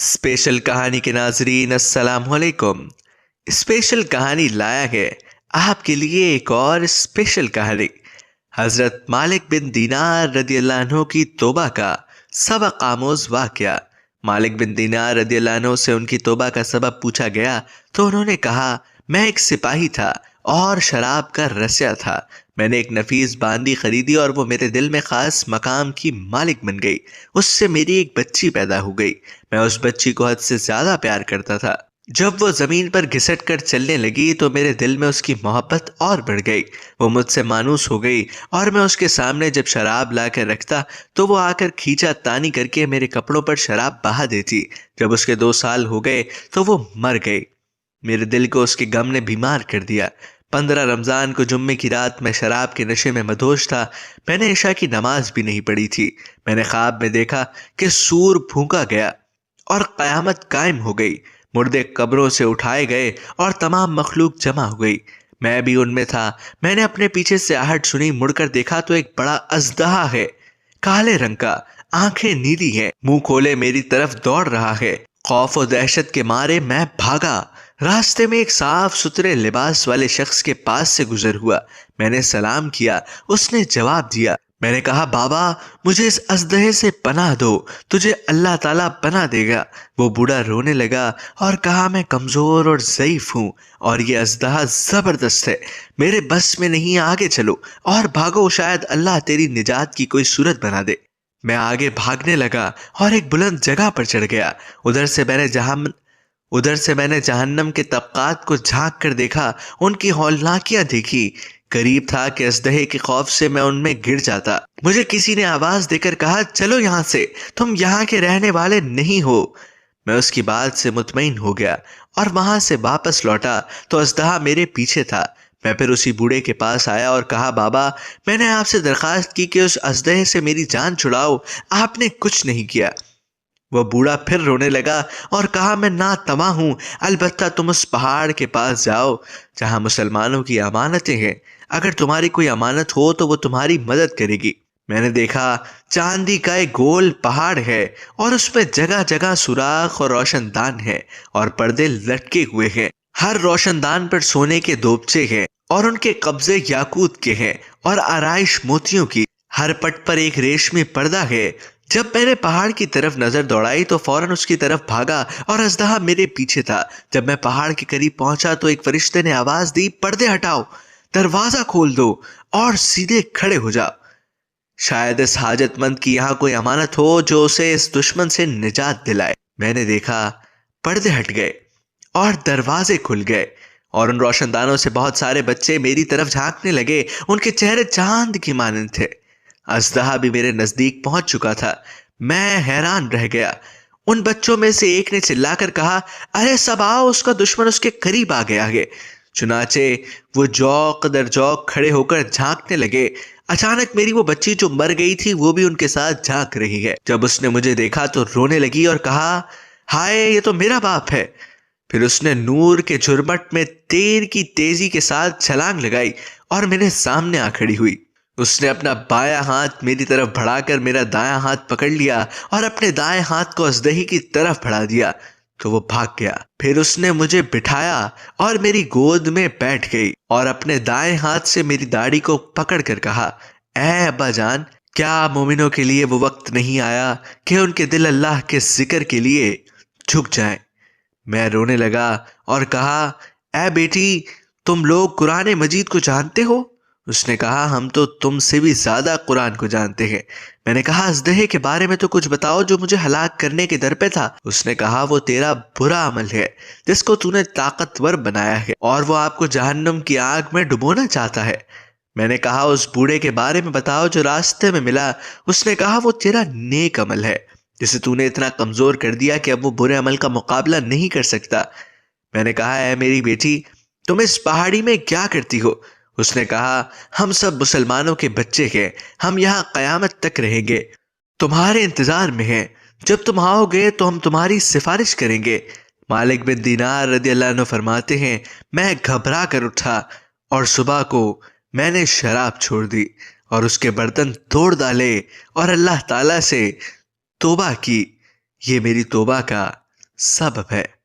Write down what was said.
Special कहानी के नाजरीन अस्सलाम वालेकुम। स्पेशल कहानी लाया है आपके लिए एक और स्पेशल कहानी। हजरत मालिक बिन दीनार रदी अल्लाह अन्हु की तौबा का सबक आमोज वाकया। मालिक बिन दीनार रदी अल्लाह अन्हु से उनकी तौबा का सबब पूछा गया तो उन्होंने कहा, मैं एक सिपाही था और शराब का रस्या था। मैंने एक नफीस बांदी खरीदी और वो मेरे दिल में खास मकाम की मालिक बन गई। उससे मेरी एक बच्ची पैदा हो गई। मैं उस बच्ची को हद से ज्यादा प्यार करता था। जब वो जमीन पर घिसट कर चलने लगी तो मेरे दिल में उसकी मोहब्बत और बढ़ गई। वो मुझसे मानूस हो गई और मैं उसके सामने जब शराब ला कर रखता तो वो आकर खींचा तानी करके मेरे कपड़ों पर शराब बहा देती। जब उसके 2 साल हो गए तो वो मर गई। मेरे दिल को उसके गम ने बीमार कर दिया। 15 रमजान को जुम्मे की रात में शराब के नशे में मदहोश था। मैंने इशा की नमाज भी नहीं पढ़ी थी। मैंने ख्वाब में देखा कि सूर फूंका गया और कयामत कायम हो गई। मुर्दे कब्रों से उठाए गए और तमाम मखलूक जमा हो गई। मैं भी उनमें था। मैंने अपने पीछे से आहट सुनी, मुड़कर देखा तो एक बड़ा अजदहा है, काले रंग का, आंखें नीली हैं, मुंह खोले मेरी तरफ दौड़ रहा है। खौफ और दहशत के मारे मैं भागा। रास्ते में एक साफ सुथरे लिबास वाले शख्स के पास से गुजर हुआ। मैंने सलाम किया। उसने जवाब दिया। मैंने कहा, बाबा मुझे इस अजदहे से पनाह दो, तुझे अल्लाह ताला पनाह देगा। वो बूढ़ा रोने लगा और कहा, मैं कमजोर और ज़ईफ हूँ और ये अजदहा जबरदस्त है, मेरे बस में नहीं, आगे चलो और भागो, शायद अल्लाह तेरी निजात की कोई सूरत बना दे। मैं आगे भागने लगा और एक बुलंद जगह पर चढ़ गया। उधर से मैंने जहन्नम के तबकात को झांक कर देखा, उनकी हौलनाकियां देखी। करीब था कि अजदहे के खौफ से मैं उनमें गिर जाता। मुझे किसी ने आवाज देकर कहा, चलो यहाँ से, तुम यहाँ के रहने वाले नहीं हो। मैं उसकी बात से मुतमईन हो गया और वहां से वापस लौटा तो अजदहा मेरे पीछे था। मैं फिर उसी बूढ़े के पास आया और कहा, बाबा मैंने आपसे दरखास्त की कि उस अजदहे से मेरी जान छुड़ाओ, आपने कुछ नहीं किया। वह बूढ़ा फिर रोने लगा और कहा, मैं ना तमा हूं, अलबत्ता तुम उस पहाड़ के पास जाओ जहां मुसलमानों की अमानतें हैं। अगर तुम्हारी कोई अमानत हो तो वो तुम्हारी मदद करेगी। मैंने देखा चांदी का एक गोल पहाड़ है और उसमें जगह जगह सुराख और रोशनदान है और पर्दे लटके हुए हैं। हर रोशनदान पर सोने के दोबचे हैं और उनके कब्जे याकूत के हैं और आराइश मोतियों की। हर पट पर एक रेशमी पर्दा है। जब मैंने पहाड़ की तरफ नजर दौड़ाई तो फौरन उसकी तरफ भागा और अजदहा मेरे पीछे था। जब मैं पहाड़ के करीब पहुंचा तो एक फरिश्ते ने आवाज दी, पर्दे हटाओ, दरवाजा खोल दो और सीधे खड़े हो जाओ। शायद इस हाजतमंद की यहाँ कोई अमानत हो जो उसे इस दुश्मन से निजात दिलाए। मैंने देखा पर्दे हट गए और दरवाजे खुल गए और उन रोशनदानों से बहुत सारे बच्चे मेरी तरफ झांकने लगे। उनके चेहरे चांद की मानंद थे। अजदहा भी मेरे नजदीक पहुंच चुका था। मैं हैरान रह गया। उन बच्चों में से एक ने चिल्लाकर कहा, अरे सब आओ, उसका दुश्मन उसके करीब आ गया है। चुनाचे वो जौक दर जौक खड़े होकर झांकने लगे। अचानक मेरी वो बच्ची जो मर गई थी वो भी उनके साथ झांक रही है। जब उसने मुझे देखा तो रोने लगी और कहा, हाय ये तो मेरा बाप है। फिर उसने नूर के झुरमट में तीर की तेजी के साथ छलांग लगाई और मेरे सामने आ खड़ी हुई। उसने अपना बायां हाथ मेरी तरफ बढ़ाकर मेरा दायां हाथ पकड़ लिया और अपने दाएं हाथ को अजदही की तरफ बढ़ा दिया तो वो भाग गया। फिर उसने मुझे बिठाया और मेरी गोद में बैठ गई और अपने दाएं हाथ से मेरी दाढ़ी को पकड़ कर कहा, ऐ अब्बा जान, क्या मोमिनों के लिए वो वक्त नहीं आया कि उनके दिल अल्लाह के जिक्र के लिए झुक जाएं। मैं रोने लगा और कहा, ऐ बेटी, तुम लोग कुरान मजीद को जानते हो? उसने कहा, हम तो तुमसे भी ज्यादा कुरान को जानते हैं। मैंने कहा, अजदहे के बारे में तो कुछ बताओ जो मुझे हलाक करने के दर पे था। उसने कहा, वो तेरा बुरा अमल है जिसको तूने ताकतवर बनाया है और वो आपको जहन्नुम की आग में डुबोना चाहता है। मैंने कहा, उस बूढ़े के बारे में बताओ जो रास्ते में मिला। उसने कहा, वो तेरा नेक अमल है जिसे तूने इतना कमजोर कर दिया कि अब वो बुरे अमल का मुकाबला नहीं कर सकता। मैंने कहा, ऐ मेरी बेटी, तुम इस पहाड़ी में क्या करती हो? उसने कहा, हम सब मुसलमानों के बच्चे हैं, हम यहाँ कयामत तक रहेंगे, तुम्हारे इंतजार में हैं। जब तुम आओगे तो हम तुम्हारी सिफारिश करेंगे। मालिक बिन दीनार रदी अल्लाह अन्हु फरमाते हैं, मैं घबरा कर उठा और सुबह को मैंने शराब छोड़ दी और उसके बर्तन तोड़ डाले और अल्लाह ताला से तौबा की। ये मेरी तौबा का سبب ہے۔